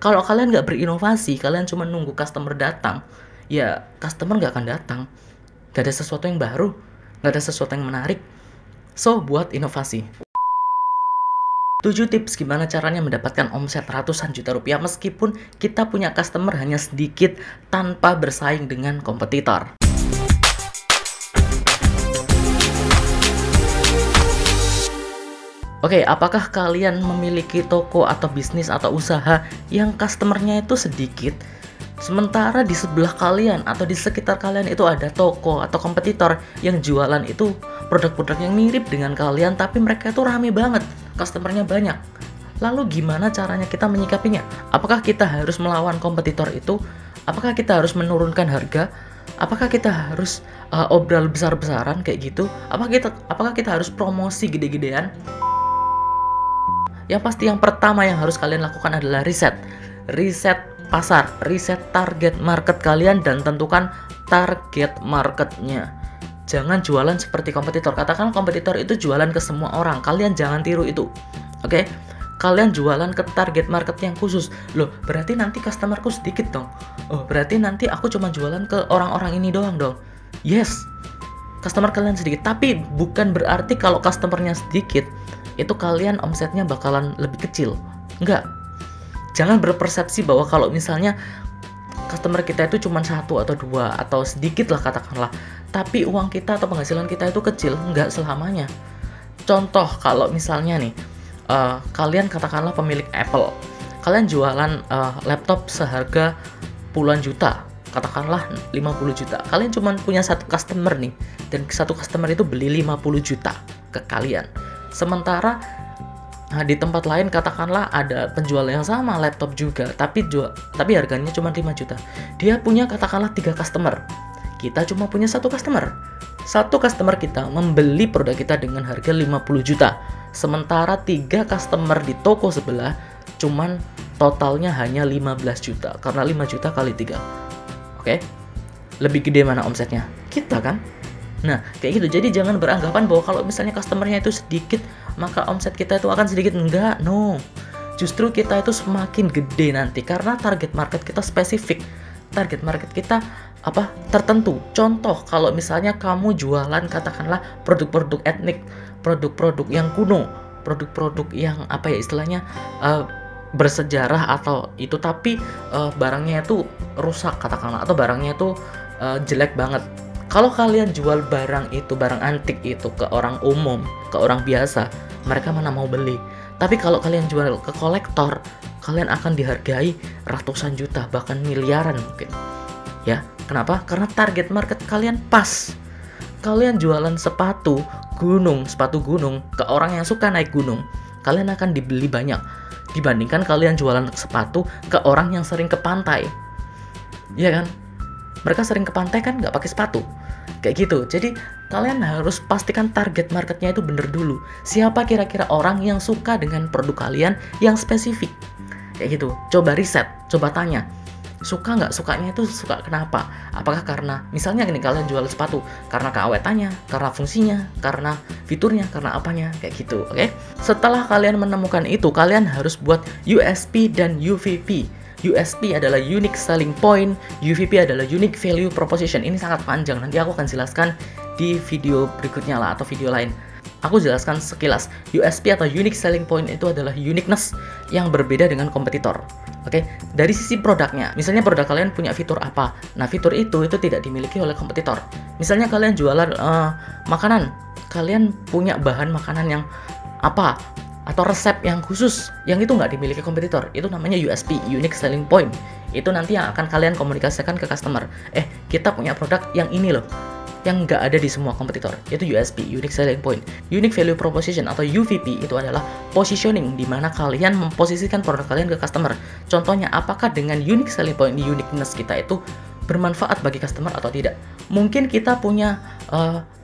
Kalau kalian nggak berinovasi, kalian cuma nunggu customer datang, ya customer nggak akan datang. Nggak ada sesuatu yang baru, nggak ada sesuatu yang menarik. So, buat inovasi. 7 tips gimana caranya mendapatkan omset ratusan juta rupiah meskipun kita punya customer hanya sedikit tanpa bersaing dengan kompetitor. Oke, apakah kalian memiliki toko atau bisnis atau usaha yang customernya itu sedikit, sementara di sebelah kalian atau di sekitar kalian itu ada toko atau kompetitor yang jualan itu produk-produk yang mirip dengan kalian, tapi mereka itu rame banget, customernya banyak. Lalu gimana caranya kita menyikapinya? Apakah kita harus melawan kompetitor itu? Apakah kita harus menurunkan harga? Apakah kita harus obral besar-besaran kayak gitu? Apakah kita harus promosi gede-gedean? Yang pasti yang pertama yang harus kalian lakukan adalah riset pasar, riset target market kalian, dan tentukan target marketnya. Jangan jualan seperti kompetitor. Katakan kompetitor itu jualan ke semua orang, kalian jangan tiru itu. Oke? Kalian jualan ke target market yang khusus. Loh, berarti nanti customerku sedikit dong. Oh, berarti nanti aku cuma jualan ke orang-orang ini doang dong. Yes, customer kalian sedikit, tapi bukan berarti kalau customernya sedikit itu kalian omsetnya bakalan lebih kecil. Enggak. Jangan berpersepsi bahwa kalau misalnya customer kita itu cuma 1 atau 2 atau sedikit lah katakanlah, tapi uang kita atau penghasilan kita itu kecil. Enggak selamanya. Contoh, kalau misalnya nih kalian katakanlah pemilik Apple, kalian jualan laptop seharga puluhan juta, katakanlah 50 juta. Kalian cuma punya satu customer nih, dan satu customer itu beli 50 juta ke kalian. Sementara di tempat lain katakanlah ada penjual yang sama laptop juga, tapi harganya cuma 5 juta. Dia punya katakanlah 3 customer. Kita cuma punya satu customer. Satu customer kita membeli produk kita dengan harga 50 juta. Sementara 3 customer di toko sebelah cuman totalnya hanya 15 juta. Karena 5 juta kali 3. Oke? Lebih gede mana omsetnya? Kita kan? Nah, kayak gitu. Jadi jangan beranggapan bahwa kalau misalnya customernya itu sedikit, maka omset kita itu akan sedikit. Enggak, no. Justru kita itu semakin gede nanti karena target market kita spesifik. Target market kita tertentu. Contoh, kalau misalnya kamu jualan katakanlah produk-produk etnik, produk-produk yang kuno, produk-produk yang istilahnya bersejarah atau itu, tapi barangnya itu rusak katakanlah, atau barangnya itu jelek banget. Kalau kalian jual barang antik itu ke orang umum, ke orang biasa, mereka mana mau beli. Tapi kalau kalian jual ke kolektor, kalian akan dihargai ratusan juta, bahkan miliaran mungkin. Ya, kenapa? Karena target market kalian pas. Kalian jualan sepatu gunung ke orang yang suka naik gunung, kalian akan dibeli banyak dibandingkan kalian jualan sepatu ke orang yang sering ke pantai. Iya kan? Mereka sering ke pantai kan nggak pakai sepatu. Kayak gitu. Jadi kalian harus pastikan target marketnya itu bener dulu. Siapa kira-kira orang yang suka dengan produk kalian yang spesifik. Kayak gitu. Coba riset, coba tanya. Suka nggak? Sukanya itu suka kenapa? Apakah karena misalnya gini, kalian jual sepatu karena keawetannya, karena fungsinya, karena fiturnya, karena apanya, kayak gitu. Oke? Setelah kalian menemukan itu, kalian harus buat USP dan UVP. USP adalah unique selling point, UVP adalah unique value proposition. Ini sangat panjang, nanti aku akan jelaskan di video berikutnya lah, atau video lain. Aku jelaskan sekilas. USP atau unique selling point itu adalah uniqueness yang berbeda dengan kompetitor. Oke, dari sisi produknya, misalnya produk kalian punya fitur apa, nah fitur itu tidak dimiliki oleh kompetitor. Misalnya kalian jualan makanan, kalian punya bahan makanan yang apa, atau resep yang khusus yang itu nggak dimiliki kompetitor, itu namanya USP, unique selling point. Itu nanti yang akan kalian komunikasikan ke customer. Kita punya produk yang ini loh, yang nggak ada di semua kompetitor. Itu USP, unique selling point. Unique value proposition atau UVP itu adalah positioning, di mana kalian memposisikan produk kalian ke customer. Contohnya, apakah dengan unique selling point, uniqueness kita itu bermanfaat bagi customer atau tidak? Mungkin kita punya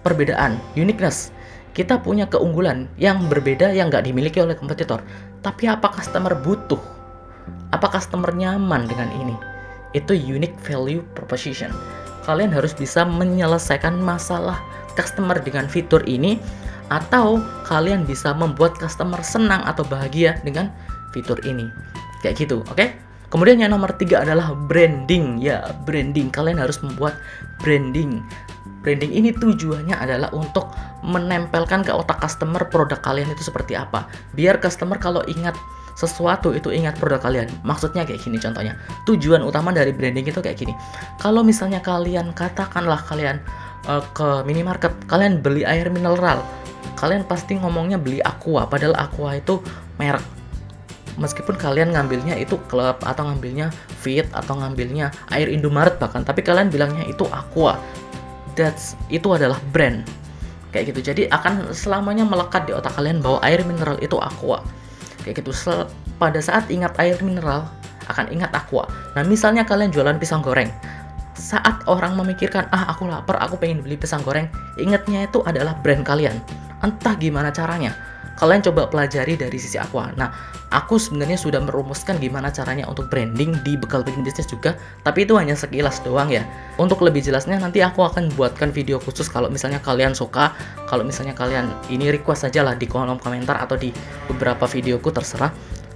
perbedaan, uniqueness. Kita punya keunggulan yang berbeda yang nggak dimiliki oleh kompetitor. Tapi apa customer butuh? Apa customer nyaman dengan ini? Itu unique value proposition. Kalian harus bisa menyelesaikan masalah customer dengan fitur ini, atau kalian bisa membuat customer senang atau bahagia dengan fitur ini. Kayak gitu, oke? Kemudian yang nomor 3 adalah branding. Ya, branding. Kalian harus membuat branding. Branding ini tujuannya adalah untuk menempelkan ke otak customer produk kalian itu seperti apa. Biar customer kalau ingat sesuatu itu ingat produk kalian. Maksudnya kayak gini contohnya. Tujuan utama dari branding itu kayak gini. Kalau misalnya kalian katakanlah kalian ke minimarket, kalian beli air mineral, kalian pasti ngomongnya beli Aqua, padahal Aqua itu merek. Meskipun kalian ngambilnya itu Club atau ngambilnya Fit atau ngambilnya air Indomaret bahkan, tapi kalian bilangnya itu Aqua. Itu adalah brand. Kayak gitu. Jadi akan selamanya melekat di otak kalian bahwa air mineral itu Aqua. Kayak gitu. Pada saat ingat air mineral akan ingat Aqua. Nah, misalnya kalian jualan pisang goreng. Saat orang memikirkan, aku lapar, aku pengen beli pisang goreng, ingatnya itu adalah brand kalian. Entah gimana caranya. Kalian coba pelajari dari sisi Aqua. Nah, aku sebenarnya sudah merumuskan gimana caranya untuk branding di Bekal Bikin Bisnis juga, tapi itu hanya sekilas doang ya. Untuk lebih jelasnya nanti aku akan buatkan video khusus kalau misalnya kalian suka, kalau misalnya kalian ini request aja lah di kolom komentar atau di beberapa videoku terserah.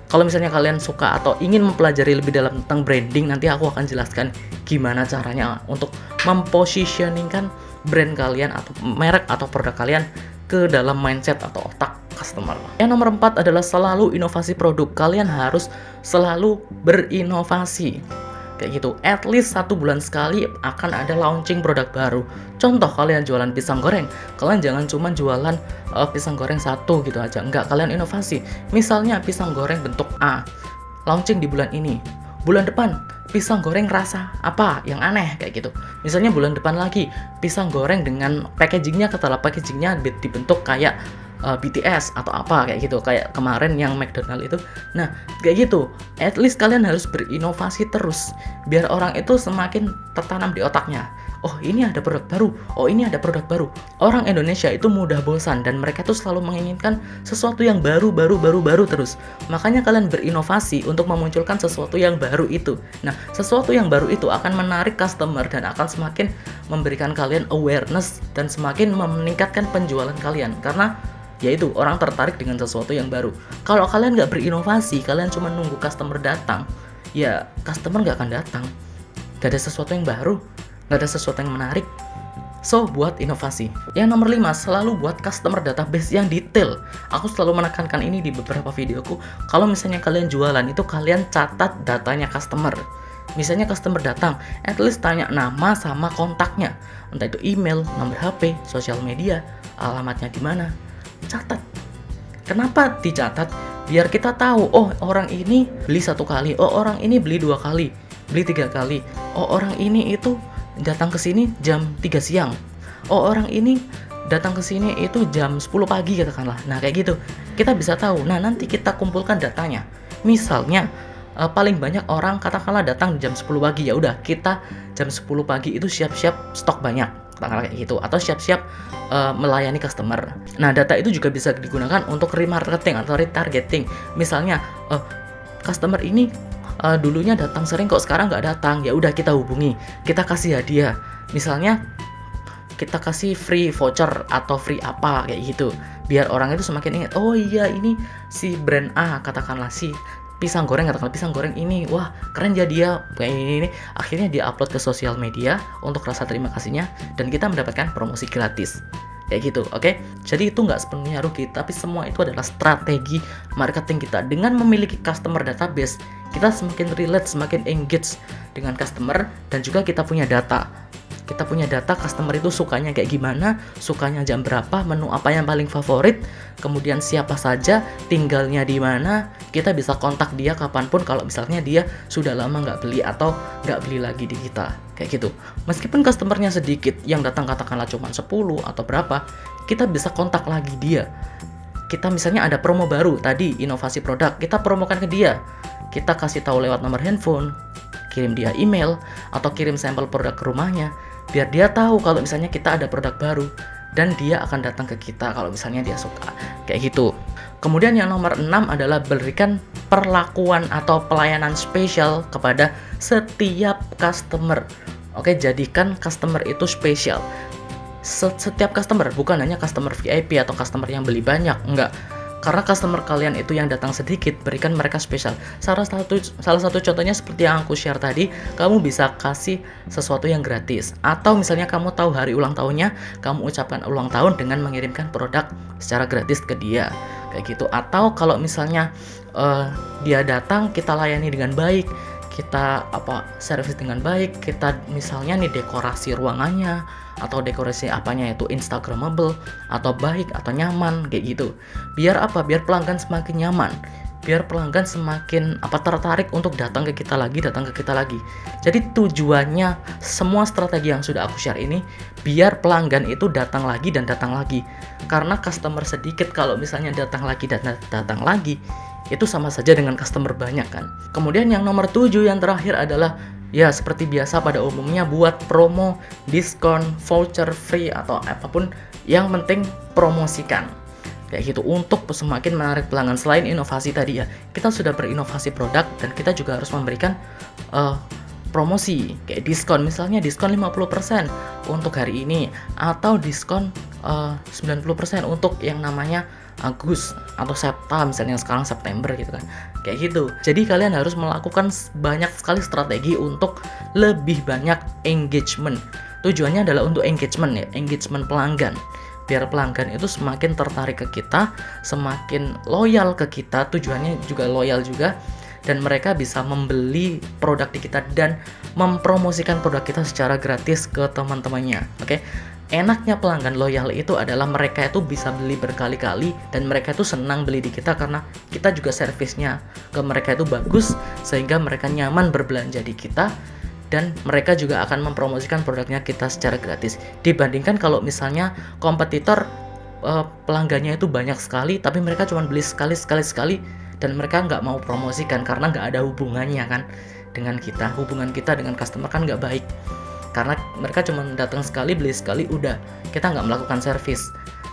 Kalau misalnya kalian suka atau ingin mempelajari lebih dalam tentang branding, nanti aku akan jelaskan gimana caranya untuk mempositioningkan brand kalian atau merek atau produk kalian ke dalam mindset atau otak customer. Yang nomor 4 adalah selalu inovasi produk. Kalian harus selalu berinovasi. Kayak gitu, at least 1 bulan sekali akan ada launching produk baru. Contoh, kalian jualan pisang goreng, kalian jangan cuma jualan pisang goreng satu gitu aja. Enggak, kalian inovasi. Misalnya pisang goreng bentuk A, launching di bulan ini. Bulan depan, pisang goreng rasa apa yang aneh kayak gitu. Misalnya bulan depan lagi, pisang goreng dengan packagingnya, katalah packagingnya dibentuk kayak BTS atau apa kayak gitu, kayak kemarin yang McDonald itu. Nah, kayak gitu. At least kalian harus berinovasi terus biar orang itu semakin tertanam di otaknya. Oh, ini ada produk baru. Oh, ini ada produk baru. Orang Indonesia itu mudah bosan dan mereka tuh selalu menginginkan sesuatu yang baru terus. Makanya kalian berinovasi untuk memunculkan sesuatu yang baru itu. Nah, sesuatu yang baru itu akan menarik customer dan akan semakin memberikan kalian awareness dan semakin meningkatkan penjualan kalian karena yaitu orang tertarik dengan sesuatu yang baru. Kalau kalian nggak berinovasi, kalian cuma nunggu customer datang, ya customer nggak akan datang. Gak ada sesuatu yang baru, gak ada sesuatu yang menarik. So, buat inovasi. Yang nomor 5, selalu buat customer database yang detail. Aku selalu menekankan ini di beberapa videoku. Kalau misalnya kalian jualan itu kalian catat datanya customer. Misalnya customer datang, at least tanya nama sama kontaknya. Entah itu email, nomor HP, sosial media, alamatnya di mana. Catat. Kenapa dicatat? Biar kita tahu, oh orang ini beli 1 kali, oh orang ini beli 2 kali, beli 3 kali, oh orang ini itu datang ke sini jam 3 siang, oh orang ini datang ke sini itu jam 10 pagi katakanlah. Nah kayak gitu kita bisa tahu. Nah nanti kita kumpulkan datanya. Misalnya paling banyak orang katakanlah datang jam 10 pagi, ya udah kita jam 10 pagi itu siap-siap stok banyak, katakanlah kayak gitu, atau siap-siap melayani customer. Nah, data itu juga bisa digunakan untuk remarketing atau retargeting. Misalnya, customer ini dulunya datang sering kok sekarang nggak datang, ya udah kita hubungi, kita kasih hadiah. Misalnya, kita kasih free voucher atau free apa kayak gitu, biar orang itu semakin ingat. Oh iya, ini si brand A, katakanlah si pisang goreng, katakanlah pisang goreng ini, wah keren ya dia kayak ini. Akhirnya dia upload ke sosial media untuk rasa terima kasihnya dan kita mendapatkan promosi gratis kayak gitu. Oke, jadi itu nggak sepenuhnya rugi, tapi semua itu adalah strategi marketing kita. Dengan memiliki customer database, kita semakin relate, semakin engage dengan customer, dan juga kita punya data. Kita punya data customer itu sukanya kayak gimana, sukanya jam berapa, menu apa yang paling favorit, kemudian siapa saja, tinggalnya di mana. Kita bisa kontak dia kapanpun kalau misalnya dia sudah lama nggak beli atau nggak beli lagi di kita, kayak gitu. Meskipun customernya sedikit, yang datang katakanlah cuma 10 atau berapa, kita bisa kontak lagi dia. Kita misalnya ada promo baru, tadi inovasi produk, kita promokan ke dia. Kita kasih tahu lewat nomor handphone, kirim dia email, atau kirim sampel produk ke rumahnya, biar dia tahu kalau misalnya kita ada produk baru dan dia akan datang ke kita kalau misalnya dia suka kayak gitu. Kemudian yang nomor 6 adalah berikan perlakuan atau pelayanan spesial kepada setiap customer. Oke, jadikan customer itu spesial. Setiap customer, bukan hanya customer VIP atau customer yang beli banyak, enggak. Karena customer kalian itu yang datang sedikit, berikan mereka spesial. Salah satu contohnya seperti yang aku share tadi, kamu bisa kasih sesuatu yang gratis. Atau misalnya kamu tahu hari ulang tahunnya, kamu ucapkan ulang tahun dengan mengirimkan produk secara gratis ke dia. Kayak gitu. Atau kalau misalnya dia datang, kita layani dengan baik, kita servis dengan baik, kita misalnya nih dekorasi ruangannya atau dekorasi apanya itu instagramable atau baik atau nyaman kayak gitu. Biar biar pelanggan semakin nyaman, biar pelanggan semakin tertarik untuk datang ke kita lagi. Jadi tujuannya semua strategi yang sudah aku share ini biar pelanggan itu datang lagi dan datang lagi. Karena customer sedikit kalau misalnya datang lagi dan datang lagi, itu sama saja dengan customer banyak kan. Kemudian yang nomor 7 yang terakhir adalah ya seperti biasa pada umumnya, buat promo, diskon, voucher, free atau apapun, yang penting promosikan kayak gitu untuk semakin menarik pelanggan. Selain inovasi tadi ya, kita sudah berinovasi produk dan kita juga harus memberikan promosi kayak diskon, misalnya diskon 50% untuk hari ini atau diskon 90% untuk yang namanya Agus atau Septa, misalnya sekarang September gitu kan, kayak gitu. Jadi kalian harus melakukan banyak sekali strategi untuk lebih banyak engagement. Tujuannya adalah untuk engagement ya, engagement pelanggan, biar pelanggan itu semakin tertarik ke kita, semakin loyal ke kita. Tujuannya juga loyal juga, dan mereka bisa membeli produk di kita dan mempromosikan produk kita secara gratis ke teman-temannya. Oke. Enaknya pelanggan loyal itu adalah mereka itu bisa beli berkali-kali dan mereka itu senang beli di kita karena kita juga servisnya ke mereka itu bagus, sehingga mereka nyaman berbelanja di kita dan mereka juga akan mempromosikan produknya kita secara gratis. Dibandingkan kalau misalnya kompetitor pelanggannya itu banyak sekali tapi mereka cuma beli sekali dan mereka nggak mau promosikan karena nggak ada hubungannya kan dengan kita. Hubungan kita dengan customer kan nggak baik, karena mereka cuma datang sekali, beli sekali, udah, kita nggak melakukan servis.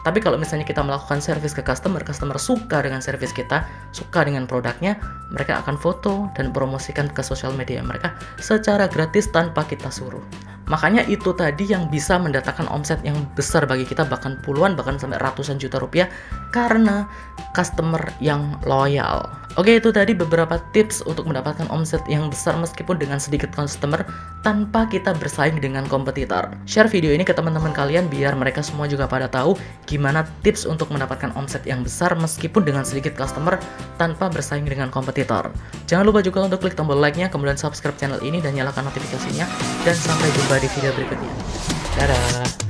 Tapi kalau misalnya kita melakukan servis ke customer suka dengan servis kita, suka dengan produknya, mereka akan foto dan promosikan ke sosial media mereka secara gratis tanpa kita suruh. Makanya itu tadi yang bisa mendatangkan omset yang besar bagi kita, bahkan puluhan, bahkan sampai ratusan juta rupiah, karena customer yang loyal. Oke, itu tadi beberapa tips untuk mendapatkan omset yang besar meskipun dengan sedikit customer tanpa kita bersaing dengan kompetitor. Share video ini ke teman-teman kalian biar mereka semua juga pada tahu gimana tips untuk mendapatkan omset yang besar meskipun dengan sedikit customer tanpa bersaing dengan kompetitor. Jangan lupa juga untuk klik tombol like-nya, kemudian subscribe channel ini dan nyalakan notifikasinya, dan sampai jumpa di video berikutnya. Dadah!